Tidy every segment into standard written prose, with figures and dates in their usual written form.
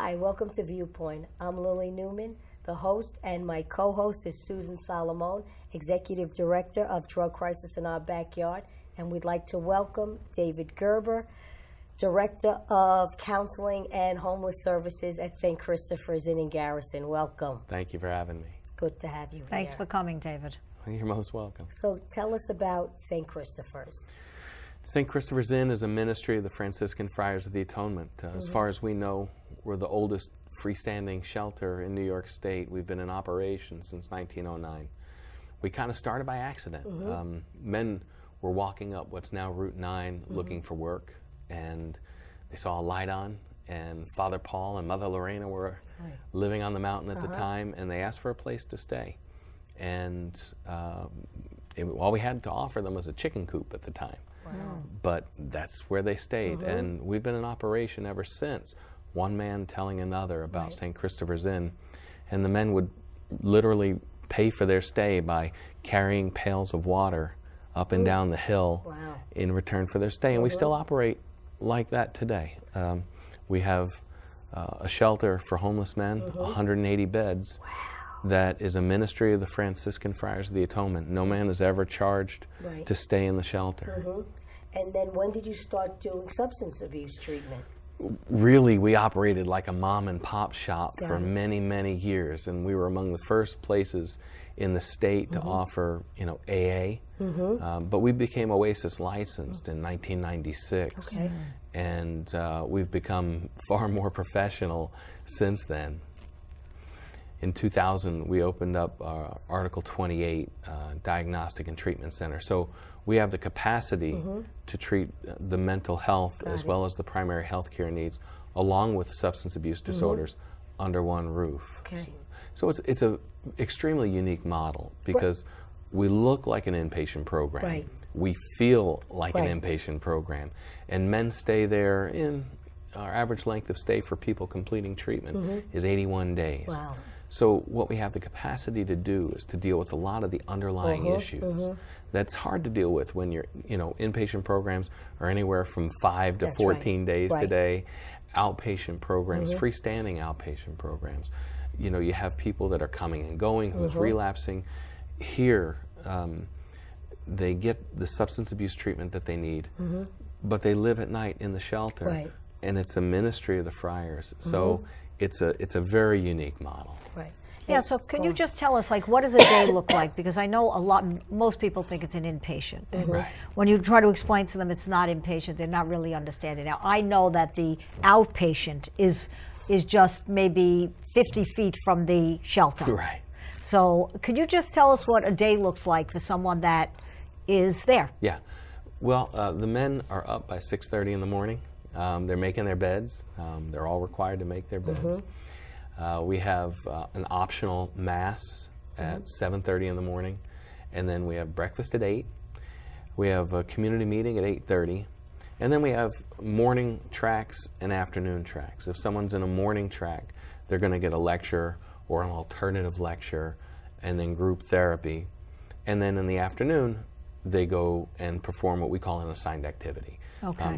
Hi, welcome to Viewpoint. I'm Lillian Neuman, the host, and my co-host is Susan Salomone, Executive Director of Drug Crisis in Our Backyard. And we'd like to welcome David Gerber, Director of Counseling and Homeless Services at St. Christopher's Inn in Garrison. Welcome. Thank you for having me. It's good to have you Thanks here. for coming, David. You're most welcome. So tell us about St. Christopher's. St. Christopher's Inn is a ministry of the Franciscan Friars of the Atonement. As far as we know, we're the oldest freestanding shelter in New York State. We've been in operation since 1909. We kind of started by accident. Men were walking up what's now Route 9 looking for work, and they saw a light on, and Father Paul and Mother Lorena were living on the mountain at the time, and they asked for a place to stay. And all we had to offer them was a chicken coop at the time. Wow. But that's where they stayed, and we've been in operation ever since. One man telling another about St. Christopher's Inn, and the men would literally pay for their stay by carrying pails of water up and down the hill in return for their stay, and we still operate like that today. We have a shelter for homeless men, 180 beds. That is a ministry of the Franciscan Friars of the Atonement. No man is ever charged to stay in the shelter. And then when did you start doing substance abuse treatment? Really, we operated like a mom and pop shop for many, many years, and we were among the first places in the state to offer, AA. But we became Oasis licensed in 1996, and we've become far more professional since then. In 2000, we opened up Article 28 Diagnostic and Treatment Center. So we have the capacity to treat the mental health as well as the primary health care needs, along with substance abuse disorders, under one roof. So it's an extremely unique model because we look like an inpatient program. We feel like an inpatient program. And men stay there in our average length of stay for people completing treatment is 81 days. Wow. So what we have the capacity to do is to deal with a lot of the underlying issues. That's hard to deal with when you're, inpatient programs are anywhere from 5 to 14 days today. Outpatient programs, freestanding outpatient programs. You have people that are coming and going, who's relapsing. Here, they get the substance abuse treatment that they need, but they live at night in the shelter, and it's a ministry of the friars. So it's a very unique model. Yeah, so can you just tell us, what does a day look like? Because I know most people think it's an inpatient. And when you try to explain to them it's not inpatient, they're not really understanding. Now, I know that the outpatient is just maybe 50 feet from the shelter. So could you just tell us what a day looks like for someone that is there? Yeah. Well, the men are up by 6:30 in the morning. They're making their beds. They're all required to make their beds. We have an optional mass at 7:30 in the morning, and then we have breakfast at 8. We have a community meeting at 8:30, and then we have morning tracks and afternoon tracks. If someone's in a morning track, they're going to get a lecture or an alternative lecture, and then group therapy. And then in the afternoon, they go and perform what we call an assigned activity.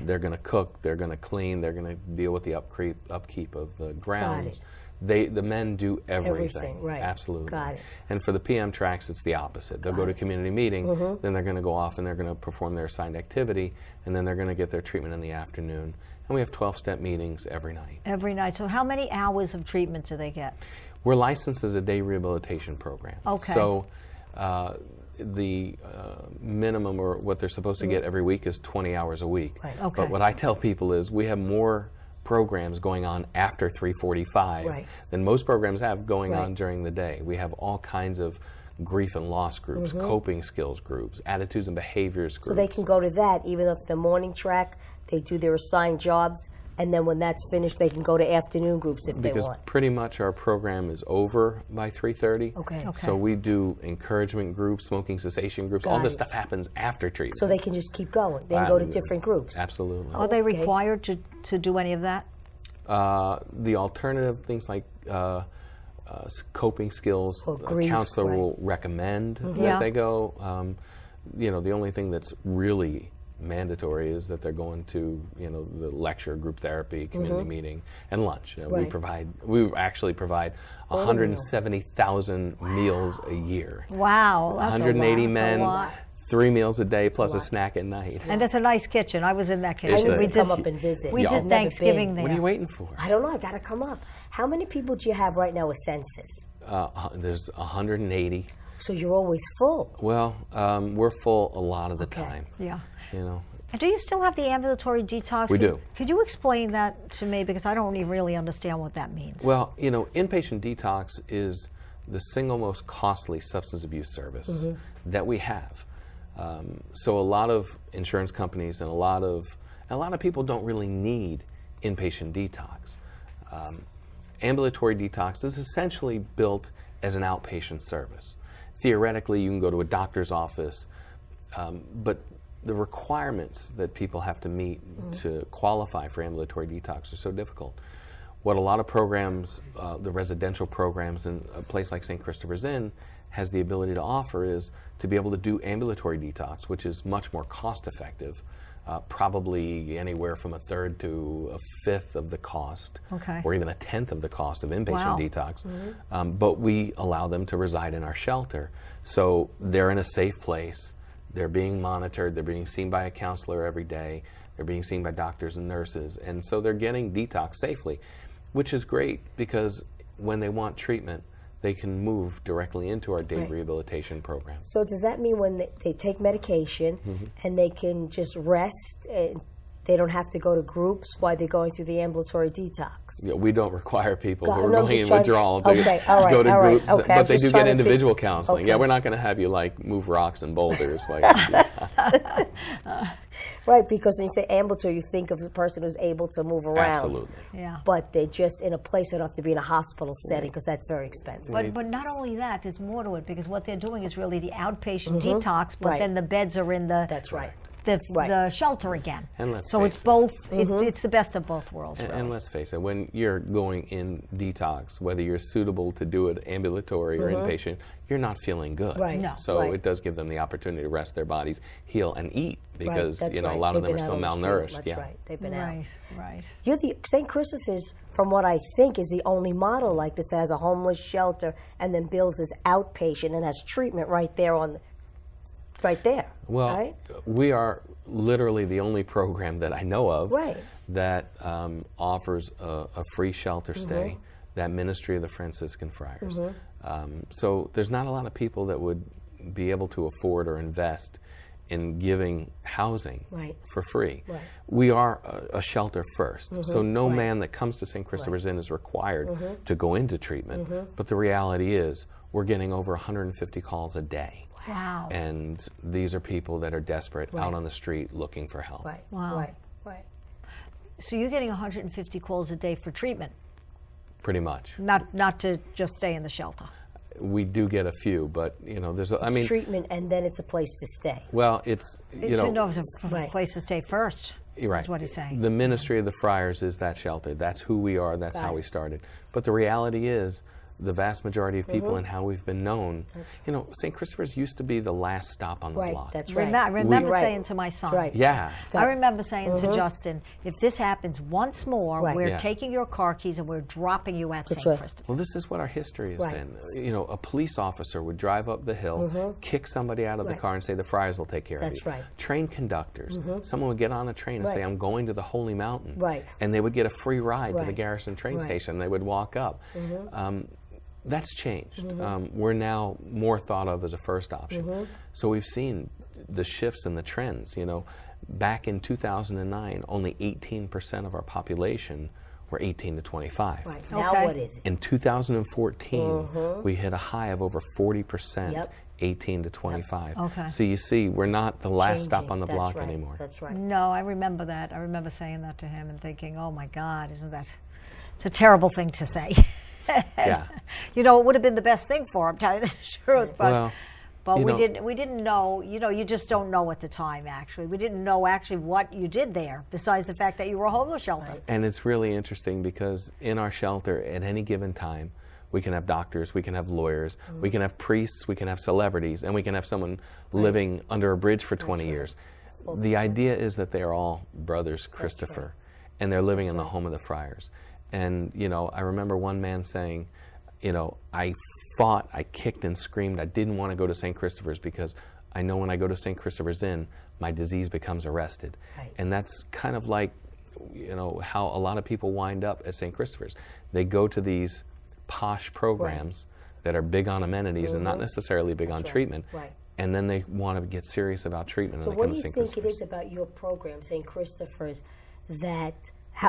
They're going to cook, they're going to clean, they're going to deal with the upkeep of the grounds. The men do everything. Absolutely. Got it. And for the PM tracks, it's the opposite. They'll go to community meeting, then they're going to go off and they're going to perform their assigned activity, and then they're going to get their treatment in the afternoon. And we have 12-step meetings every night. Every night. So how many hours of treatment do they get? We're licensed as a day rehabilitation program. So the minimum, or what they're supposed to get every week, is 20 hours a week. But what I tell people is we have more programs going on after 3:45 than most programs have going on during the day. We have all kinds of grief and loss groups, coping skills groups, attitudes and behaviors groups. So they can go to that, even if the morning track, they do their assigned jobs, and then when that's finished, they can go to afternoon groups if they want. Because pretty much our program is over by 3:30. So we do encouragement groups, smoking cessation groups. All this stuff happens after treatment. So they can just keep going. They can go to different groups. Absolutely. Are they required to do any of that? The alternative things like coping skills, a counselor will recommend that they go. The only thing that's really mandatory is that they're going to, the lecture, group therapy, community meeting, and lunch. We actually provide 170,000 meals a year. Wow, that's 180 a lot. men, That's a lot. 3 meals a day plus a snack at night. And it's a nice kitchen. I was in that kitchen. It's I need a- to come up and visit. We I've did never Thanksgiving been. there. What are you waiting for? I don't know. I got to come up. How many people do you have right now with census? There's 180. So you're always full. Well, we're full a lot of the time. Yeah. And do you still have the ambulatory detox? We do. Could you explain that to me? Because I don't even really understand what that means. Well, inpatient detox is the single most costly substance abuse service that we have. So a lot of insurance companies and a lot of people don't really need inpatient detox. Ambulatory detox is essentially built as an outpatient service. Theoretically, you can go to a doctor's office, but the requirements that people have to meet to qualify for ambulatory detox are so difficult. What a lot of programs, the residential programs in a place like St. Christopher's Inn, has the ability to offer is to be able to do ambulatory detox, which is much more cost effective, probably anywhere from 1/3 to 1/5 of the cost, or even 1/10 of the cost of inpatient detox. But we allow them to reside in our shelter. So they're in a safe place, they're being monitored, they're being seen by a counselor every day, they're being seen by doctors and nurses, and so they're getting detox safely, which is great because when they want treatment, they can move directly into our day rehabilitation program. So does that mean when they take medication and they can just rest and they don't have to go to groups while they're going through the ambulatory detox? Yeah, we don't require people who are No, I'm going just in trying- withdrawal to Okay, all right, go to all right, groups, okay, but I'm they just do trying get to be- individual counseling. Yeah, Okay. we're not going to have you move rocks and boulders. Right, because when you say ambulatory, you think of the person who's able to move around. Absolutely. Yeah. But they're just in a place, they don't have to be in a hospital setting because that's very expensive. But not only that, there's more to it because what they're doing is really the outpatient detox, but then the beds are in the That's right. the shelter again. And let's so face it's it. both. It's the best of both worlds. And, really. and let's face it, when you're going in detox, whether you're suitable to do it ambulatory or inpatient, you're not feeling good. Right. No. So Right. it does give them the opportunity to rest their bodies, heal, and eat because That's a right. lot of They've them are been so out on the malnourished. street. That's right. They've been out. Right. You're the St. Christopher's, from what I think, is the only model like this that has a homeless shelter and then bills as outpatient and has treatment right there Well, right? we are literally the only program that I know of Right. that offers a free shelter stay, that ministry of the Franciscan Friars. So there's not a lot of people that would be able to afford or invest in giving housing for free. Right. We are a shelter first, so no man that comes to St. Christopher's Inn is required to go into treatment, but the reality is we're getting over 150 calls a day. Wow. And these are people that are desperate out on the street looking for help. Right. Wow. Right. So you're getting 150 calls a day for treatment, Pretty much. not to just stay in the shelter. We do get a few, but there's It's treatment and then it's a place to stay. well, it's It's a Right. place to stay first. You're right. That's what he's saying. The ministry of the Friars is that shelter. That's who we are. That's how Right. we started. But the reality is, the vast majority of people and how we've been known, St. Christopher's used to be the last stop on the Right. block. That's I right. remember Right. saying to my son, That's right. Yeah. I remember saying to Justin, if this happens once more, Right. we're Yeah. taking your car keys and we're dropping you at St. right. Christopher. Well, this is what our history has Right. been. A police officer would drive up the hill, kick somebody out of the Right. car and say, the Friars will take care That's of you. right. Train conductors. Someone would get on a train and say, Right. I'm going to the Holy Mountain. Right. And they would get a free ride to the Right. Garrison train Right. station. They would walk up. That's changed. We're now more thought of as a first option. So we've seen the shifts and the trends. Back in 2009, only 18% of our population were 18 to 25. Right. Now Okay. what is it? In 2014, we hit a high of over 40%, Yep. 18 to 25. Okay. So you see, we're not the last stop on the That's block right. anymore. That's right. No, I remember that. I remember saying that to him and thinking, oh my God, isn't that, it's a terrible thing to say. Yeah. It would have been the best thing for him, tell you the truth. But, Well, we didn't know, you just don't know at the time, actually. We didn't know actually what you did there, besides the fact that you were a homeless shelter. And it's really interesting because in our shelter, at any given time, we can have doctors, we can have lawyers, we can have priests, we can have celebrities, and we can have someone living under a bridge for 20 years. the idea is that they are all brothers Christopher, and they're living in the home of the friars. And, you know, I remember one man saying, you know, I fought, I kicked and screamed. I didn't want to go to St. Christopher's because I know when I go to St. Christopher's Inn, my disease becomes arrested. Right. And that's kind of like, you know, how a lot of people wind up at St. Christopher's. They go to these posh programs that are big on amenities and not necessarily big on treatment. Right. And then they want to get serious about treatment. So and they what come do to you St. think it Christopher's. is about your program, St. Christopher's, that,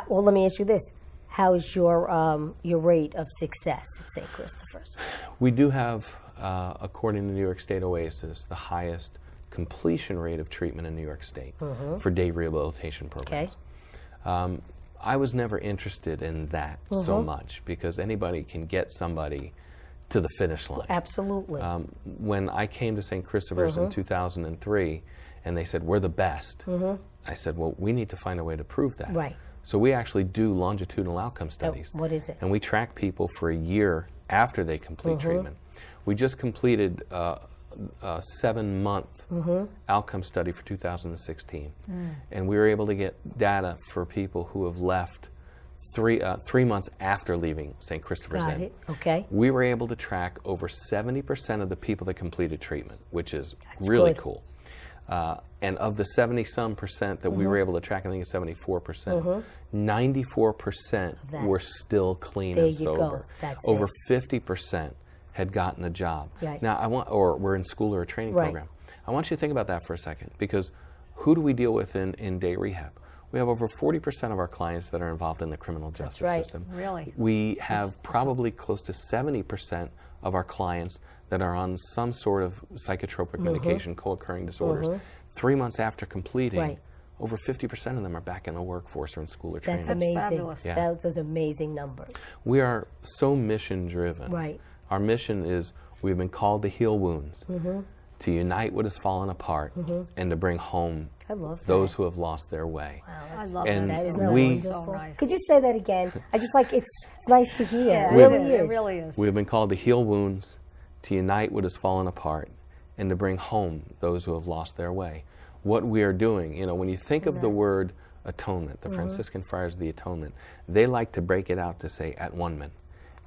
well, let me ask you this. How is your rate of success at St. Christopher's? We do have, according to New York State OASIS, the highest completion rate of treatment in New York State for day rehabilitation programs. Okay. I was never interested in that so much because anybody can get somebody to the finish line. Absolutely. When I came to St. Christopher's in 2003 and they said, we're the best, I said, well, we need to find a way to prove that. Right. So we actually do longitudinal outcome studies. What is it? And we track people for a year after they complete treatment. We just completed a 7-month outcome study for 2016. And we were able to get data for people who have left 3 months after leaving St. Christopher's Got Inn. it. Okay. We were able to track over 70% of the people that completed treatment, which is really good. cool. And of the 70-some% that we were able to track, I think it's 74%, 94% were still clean There and you go. sober. That's Over it. 50% had gotten a job. Right. Now, or were in school or a training Right. program. I want you to think about that for a second, because who do we deal with in day rehab? We have over 40% of our clients that are involved in the criminal justice right. system. Really? We have probably close to 70% of our clients that are on some sort of psychotropic medication, co-occurring disorders. 3 months after completing, Right. over 50% of them are back in the workforce or in school or training. That's amazing. fabulous. Yeah. Those amazing numbers. We are so mission driven. Right. Our mission is we've been called to heal wounds, to unite what has fallen apart, and to bring home I love those that. who have lost their way. Wow, I that's love And that. That is so we- nice. So wonderful. nice. Could you say that again? I just like it's nice to hear. Yeah, It really is. It really is. We have been called to heal wounds, to unite what has fallen apart, and to bring home those who have lost their way. What we are doing, you know, when you think of the word atonement, the Franciscan Friars of the Atonement, they like to break it out to say at one man.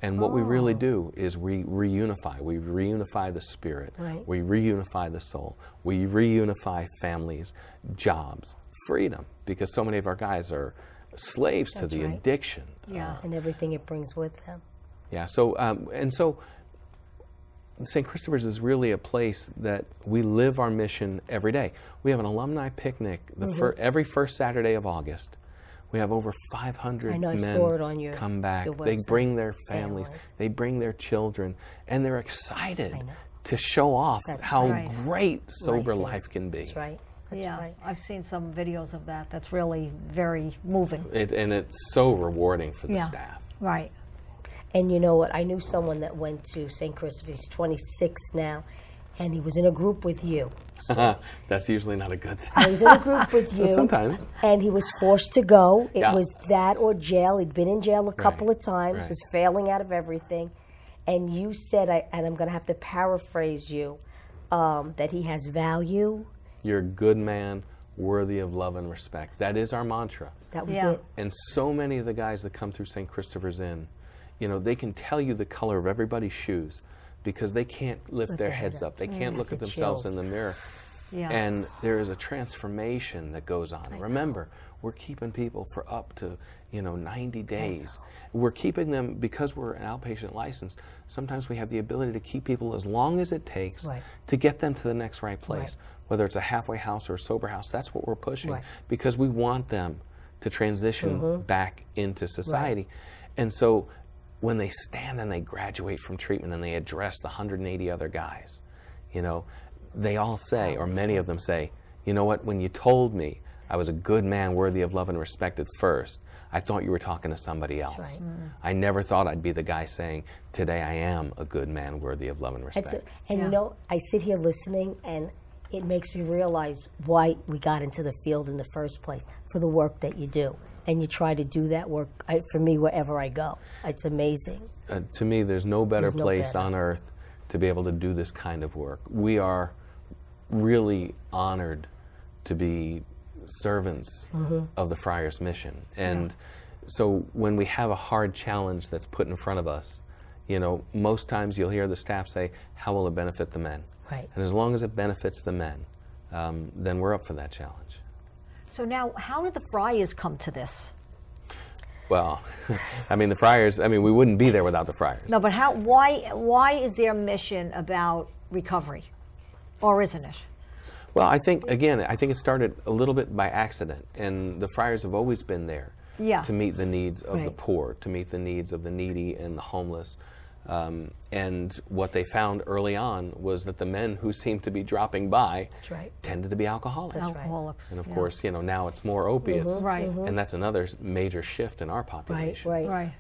And what we really do is we reunify. We reunify the spirit. Right. We reunify the soul. We reunify families, jobs, freedom, because so many of our guys are slaves to That's the right. addiction. Yeah. And everything it brings with them. Yeah, so St. Christopher's is really a place that we live our mission every day. We have an alumni picnic every first Saturday of August. We have over 500 I know, I men saw it on your- come back. your They website. bring their families, Families. they bring their children, and they're excited I know. to show off That's how right. great sober is. life can be. That's right. That's Yeah, right. I've seen some videos of that. That's really very moving. And it's so rewarding for the Yeah. staff. Right. And you know what? I knew someone that went to St. Christopher's. He's 26 now, and he was in a group with you. That's usually not a good thing. He was in a group with you. Sometimes. And he was forced to go. It Yeah. was that or jail. He'd been in jail a couple of times, right. was failing out of everything. And you said, and I'm going to have to paraphrase you, that he has value. You're a good man, worthy of love and respect. That is our mantra. That was Yeah. it. And so many of the guys that come through St. Christopher's Inn, you know, they can tell you the color of everybody's shoes because they can't lift their heads up. They can't look at The themselves chills. in the mirror. Yeah. And there is a transformation that goes on. Remember, we're keeping people for up to, 90 days. We're keeping them because we're an outpatient license. Sometimes we have the ability to keep people as long as it takes Right. to get them to the next right place. Right. Whether it's a halfway house or a sober house, that's what we're pushing Right. because we want them to transition back into society. And so when they stand and they graduate from treatment and they address the 180 other guys, they all say, or many of them say, you know what, when you told me I was a good man worthy of love and respect at first, I thought you were talking to somebody else. right. I never thought I'd be the guy saying, today I am a good man worthy of love and That's respect. it. And I sit here listening, and it makes me realize why we got into the field in the first place, for the work that you do. And you try to do that work, for me, wherever I go. It's amazing. To me, there's no better There's no place better. on earth to be able to do this kind of work. We are really honored to be servants of the Friars' mission. And so when we have a hard challenge that's put in front of us, you know, most times you'll hear the staff say, how will it benefit the men? Right. And as long as it benefits the men, then we're up for that challenge. So now, how did the Friars come to this? Well, I mean, the Friars, I mean, we wouldn't be there without the Friars. No, but why is their mission about recovery? Or isn't it? Well, I think it started a little bit by accident, and the Friars have always been there to meet the needs of the poor, to meet the needs of the needy and the homeless. And what they found early on was that the men who seemed to be dropping by tended to be alcoholics. Alcoholics. And of course, you know, now it's more opiates. And that's another major shift in our population. Right.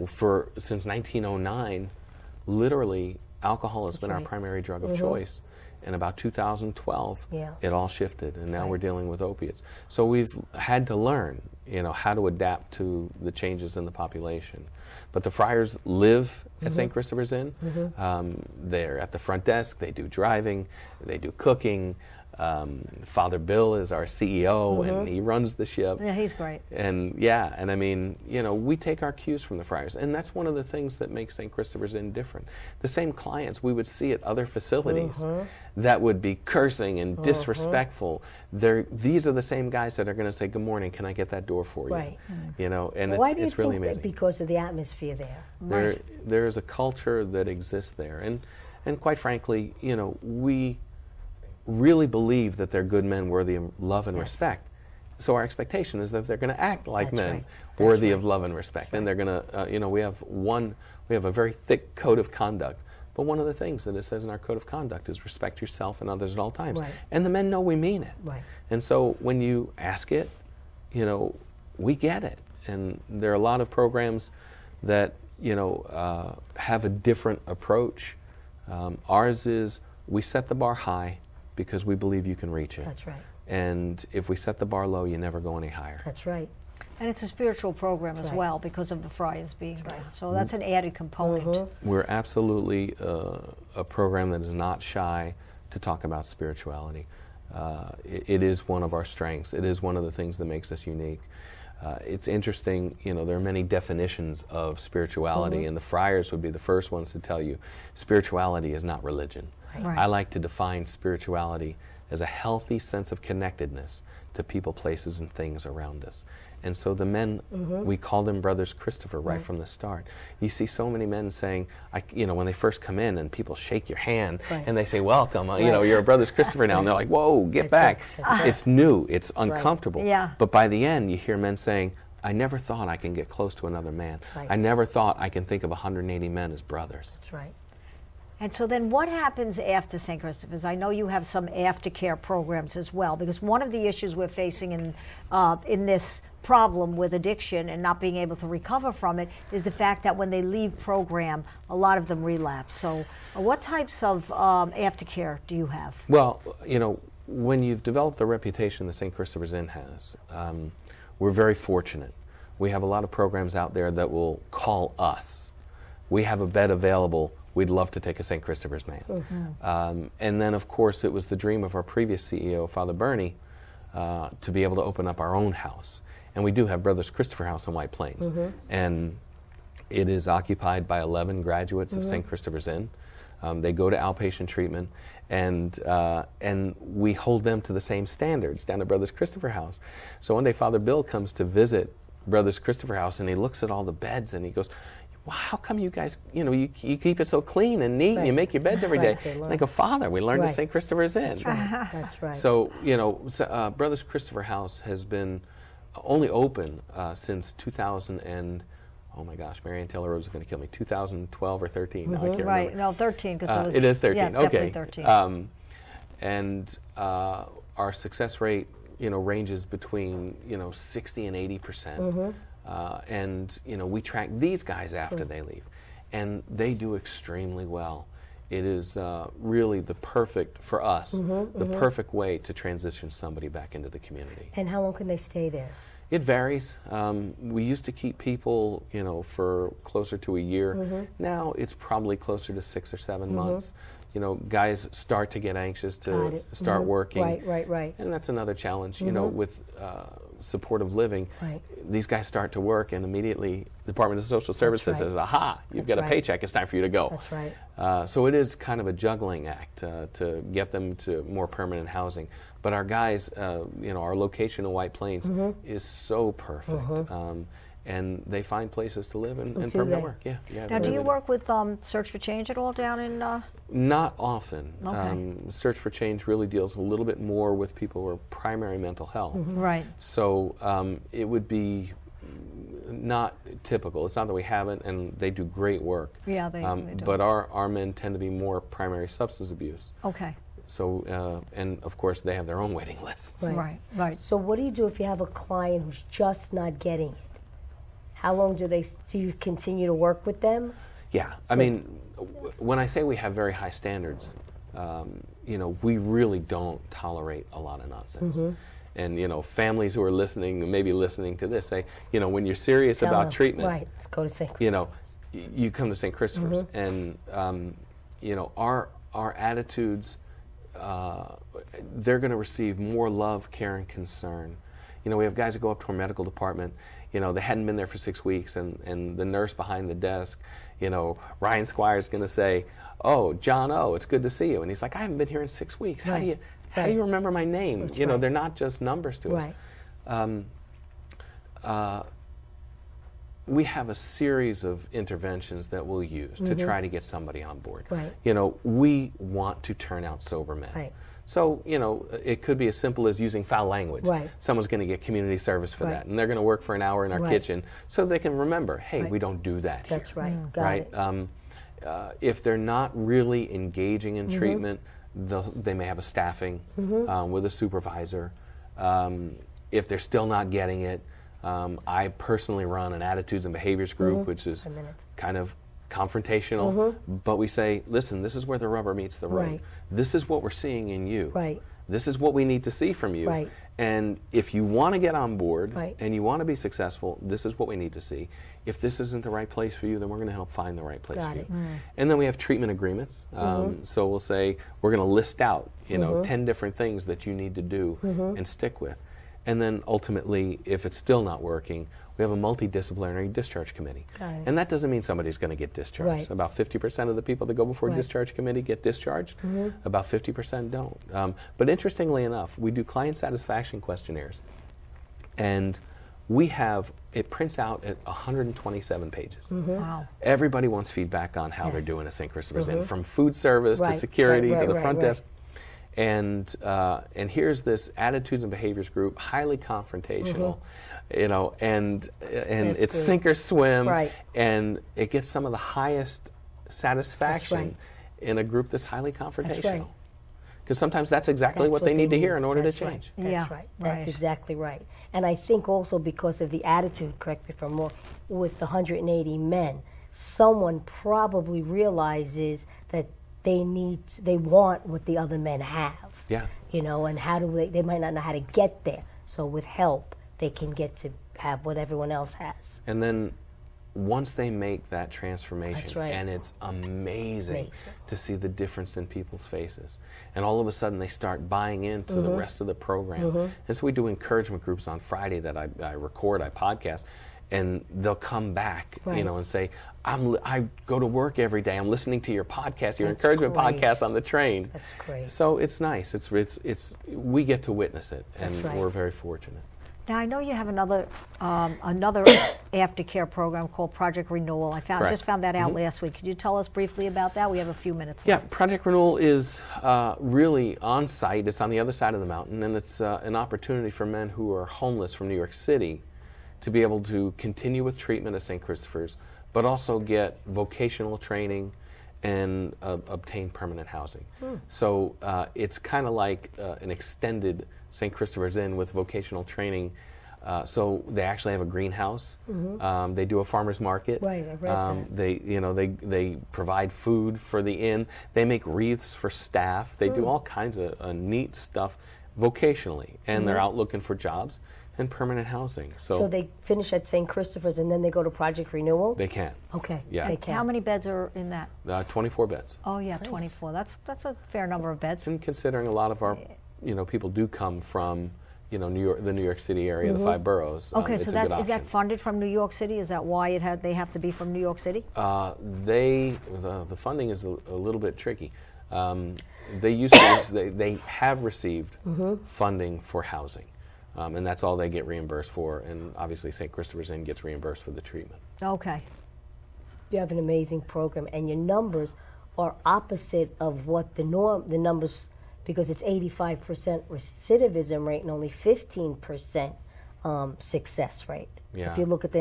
Since 1909, literally, alcohol has been our primary drug of choice. In about 2012, it all shifted, and now we're dealing with opiates. So we've had to learn, you know, how to adapt to the changes in the population. But the Friars live at St. Christopher's Inn. They're at the front desk. They do driving. They do cooking. Father Bill is our CEO, and he runs the ship. Yeah, he's great. And and I mean, you know, we take our cues from the Friars, and that's one of the things that makes St. Christopher's Inn different. The same clients we would see at other facilities that would be cursing and disrespectful. These are the same guys that are going to say, "Good morning, can I get that door for you?" You know, and it's really amazing. Because of the atmosphere there. There is a culture that exists there, and quite frankly, you know, we really believe that they're good men worthy of love and respect. So our expectation is that they're going to act like men worthy of love and respect. And they're going to, you know, we have a very thick code of conduct. But one of the things that it says in our code of conduct is respect yourself and others at all times. And the men know we mean it. And so when you ask it, you know, we get it. And there are a lot of programs that, you know, have a different approach. Ours is we set the bar high because we believe you can reach it. That's right. And if we set the bar low, you never go any higher. That's right. And it's a spiritual program as well because of the Friars being there. So that's an added component. We're absolutely a program that is not shy to talk about spirituality. It is one of our strengths. It is one of the things that makes us unique. It's interesting, you know, there are many definitions of spirituality, and the Friars would be the first ones to tell you spirituality is not religion. I like to define spirituality as a healthy sense of connectedness to people, places, and things around us. And so the men, we call them Brothers Christopher right from the start. You see so many men saying, you know, when they first come in and people shake your hand and they say, welcome, you know, you're a Brothers Christopher now. And they're like, whoa, get back. It's new, it's uncomfortable. But by the end, you hear men saying, I never thought I can get close to another man. I never thought I can think of 180 men as brothers. That's right. And so then what happens after St. Christopher's? I know you have some aftercare programs as well, because one of the issues we're facing in this problem with addiction and not being able to recover from it is the fact that when they leave program, a lot of them relapse. So what types of aftercare do you have? Well, you know, when you've developed the reputation that St. Christopher's Inn has, we're very fortunate. We have a lot of programs out there that will call us. We have a bed available. We'd love to take a St. Christopher's man. And then, of course, it was the dream of our previous CEO, Father Bernie, to be able to open up our own house. And we do have Brothers Christopher House in White Plains. And it is occupied by 11 graduates of St. Christopher's Inn. They go to outpatient treatment, and we hold them to the same standards down at Brothers Christopher House. So one day Father Bill comes to visit Brothers Christopher House, and he looks at all the beds, and he goes, well, how come you guys, you know, you keep it so clean and neat and you make your beds every day? Like a father, we learned at St. Christopher's Inn. That's right. So, you know, Brothers Christopher House has been only open since 2000 and, oh my gosh, Marianne Taylor Rose is going to kill me, 2012 or 13. I can't remember. No, 13, because it was. It is 13, yeah, okay. Definitely 13. And our success rate, you know, ranges between, you know, 60 and 80%. And, you know, we track these guys after they leave, and they do extremely well. It is really the perfect, for us, the perfect way to transition somebody back into the community. And how long can they stay there? It varies. We used to keep people, you know, for closer to a year. Now it's probably closer to 6 or 7 months. guys start to get anxious Got to it. start working. Right. And that's another challenge, with supportive living. Right. These guys start to work, and immediately the Department of Social Services right. says, aha, you've got a right. paycheck, it's time for you to go. That's right. So it is kind of a juggling act to get them to more permanent housing. But our guys, our location in White Plains is so perfect. And they find places to live and permanent work. Yeah. Now, do you work with Search for Change at all down in? Not often. Okay. Search for Change really deals a little bit more with people who are primary mental health. Right. So it would be not typical. It's not that we haven't, and they do great work. Yeah, they do. But our men tend to be more primary substance abuse. Okay. So, and of course, they have their own waiting lists. Right. So what do you do if you have a client who's just not getting it? How long do you continue to work with them? Yeah, I mean, when I say we have very high standards, we really don't tolerate a lot of nonsense. And families who are listening, maybe listening to this, say, when you're serious Tell about them, treatment, right? Go to St. Christopher's. You come to St. Christopher's, and our attitudes, they're going to receive more love, care, and concern. We have guys that go up to our medical department. They hadn't been there for 6 weeks, and the nurse behind the desk, Ryan Squire's going to say, "Oh, John O, it's good to see you." And he's like, "I haven't been here in 6 weeks. How do you remember my name?" That's right. They're not just numbers to us. We have a series of interventions that we'll use to try to get somebody on board. Right. We want to turn out sober men. Right. So, it could be as simple as using foul language. Right. Someone's going to get community service for Right. that, and they're going to work for an hour in our kitchen so they can remember, hey, we don't do that here. That's right. Got Right? it. If they're not really engaging in treatment, they may have a staffing with a supervisor. If they're still not getting it, I personally run an attitudes and behaviors group, which is kind of confrontational, but we say, listen, this is where the rubber meets the road. Right. This is what we're seeing in you. Right. This is what we need to see from you. Right. And if you want to get on board Right. and you want to be successful, this is what we need to see. If this isn't the right place for you, then we're going to help find the right place Got for you. it. And then we have treatment agreements. So we'll say, we're going to list out 10 different things that you need to do and stick with. And then ultimately, if it's still not working, we have a multidisciplinary discharge committee. Got it. And that doesn't mean somebody's going to get discharged. Right. About 50% of the people that go before Right. discharge committee get discharged. About 50% don't. But interestingly enough, we do client satisfaction questionnaires. And it prints out at 127 pages. Wow. Everybody wants feedback on how they're doing at St. Christopher's Inn, from food service to Right. security Right, to the right, front right. desk. And here's this attitudes and behaviors group, highly confrontational, and it's good. sink or swim, Right. and it gets some of the highest satisfaction right. in a group that's highly confrontational. right. Because sometimes that's exactly That's what they need to hear in order That's to right. change. That's Yeah, right. That's right. exactly right. And I think also because of the attitude, correct me if I'm wrong, with the 180 men, someone probably realizes that they want what the other men have. Yeah. And how do they might not know how to get there. So with help, they can get to have what everyone else has. And then once they make that transformation, That's right. and it's amazing Amazing. to see the difference in people's faces, and all of a sudden they start buying into the rest of the program. And so we do encouragement groups on Friday that I record, I podcast, and they'll come back, Right. and say, I go to work every day. I'm listening to your podcast, your That's encouragement great. podcast on the train. That's great. So it's nice. It's we get to witness it, and That's right. we're very fortunate. Now I know you have another aftercare program called Project Renewal. I Correct. just found that out last week. Could you tell us briefly about that? We have a few minutes Yeah, left. Project Renewal is really on site. It's on the other side of the mountain, and it's an opportunity for men who are homeless from New York City to be able to continue with treatment at St. Christopher's, but also get vocational training and obtain permanent housing. So it's kind of like an extended St. Christopher's Inn with vocational training. So they actually have a greenhouse. They do a farmer's market. Right, I read that. They provide food for the inn. They make wreaths for staff. They do all kinds of neat stuff vocationally, and they're out looking for jobs. and permanent housing. So they finish at St. Christopher's and then they go to Project Renewal? They can. Okay. Yeah. They can. How many beds are in that? 24 beds. Oh yeah, 24. That's a fair number of beds. And considering a lot of our, people do come from, the New York City area, the 5 boroughs. Okay, it's so a good is that option. funded from New York City? Is that why they have to be from New York City? The funding is a little bit tricky. They used to, they have received funding for housing, and that's all they get reimbursed for. And obviously, St. Christopher's Inn gets reimbursed for the treatment. Okay. You have an amazing program, and your numbers are opposite of what the numbers, because it's 85% recidivism rate and only 15% success rate. Yeah. If you look at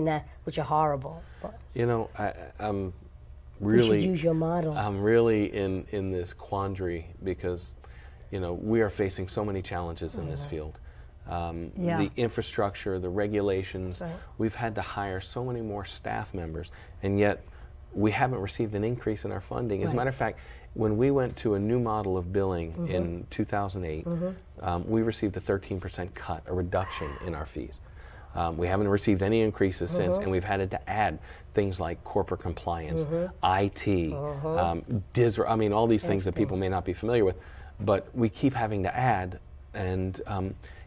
which are horrible. But I'm we really should use your model. I'm really in this quandary because, we are facing so many challenges in this field. The infrastructure, the regulations. Right. We've had to hire so many more staff members, and yet we haven't received an increase in our funding. As a matter of fact, when we went to a new model of billing in 2008, we received a 13% cut, a reduction in our fees. We haven't received any increases since, and we've had to add things like corporate compliance, IT, DISR, all these things that people may not be familiar with, but we keep having to add, and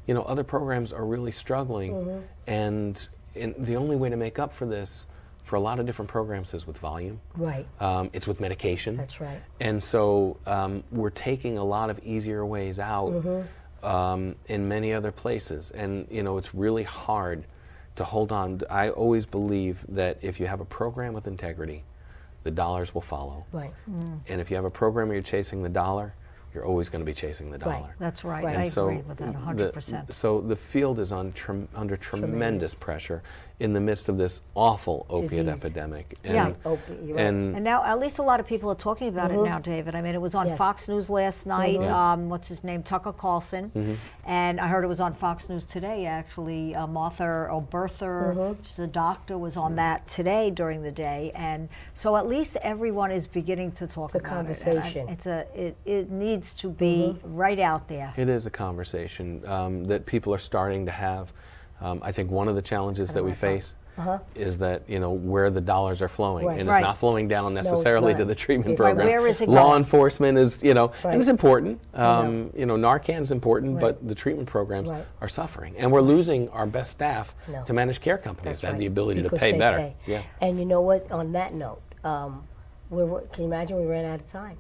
other programs are really struggling, and the only way to make up for this for a lot of different programs is with volume. Right. It's with medication. That's right. And so we're taking a lot of easier ways out in many other places. And, it's really hard to hold on. I always believe that if you have a program with integrity, the dollars will follow. Right. And if you have a program where you're chasing the dollar, you're always going to be chasing the dollar. Right. That's right. Right. I And so agree with that 100%. So the field is under tremendous pressure in the midst of this awful opiate Disease. epidemic. Yeah. Opiate, you're right. And now, at least a lot of people are talking about it now, David. It was on Yes. Fox News last night. What's his name? Tucker Carlson. And I heard it was on Fox News today, actually. Bertha, she's a doctor, was on that today during the day. And so at least everyone is beginning to talk It's a about conversation. it. It needs to be right out there. It is a conversation that people are starting to have. I think one of the challenges that we face is that, where the dollars are flowing. Right. And Right. it's not flowing down necessarily not. to the treatment Right. program. Where is it Law going? enforcement is, and it's important. know. Narcan's important, Right. but the treatment programs Right. are suffering. And we're losing our best staff No. to managed care companies That's that have right. the ability Because to pay they better. pay. Yeah. And you know what? On that note, can you imagine we ran out of time?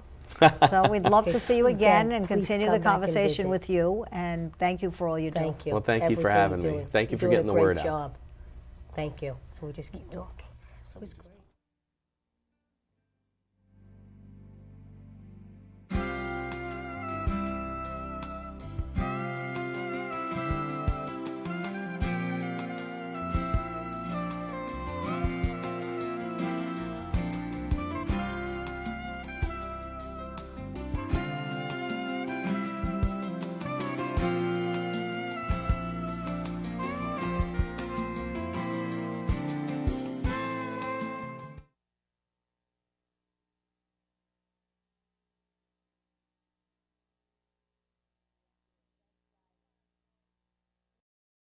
So we'd love to see you again Again, and please continue come the back and conversation visit. with you. And thank you for all you do. Thank you. Well, thank you for Everything having you're me. doing. Thank you You're for doing getting a the word great out. job. Thank you. So we just keep talking. It was great.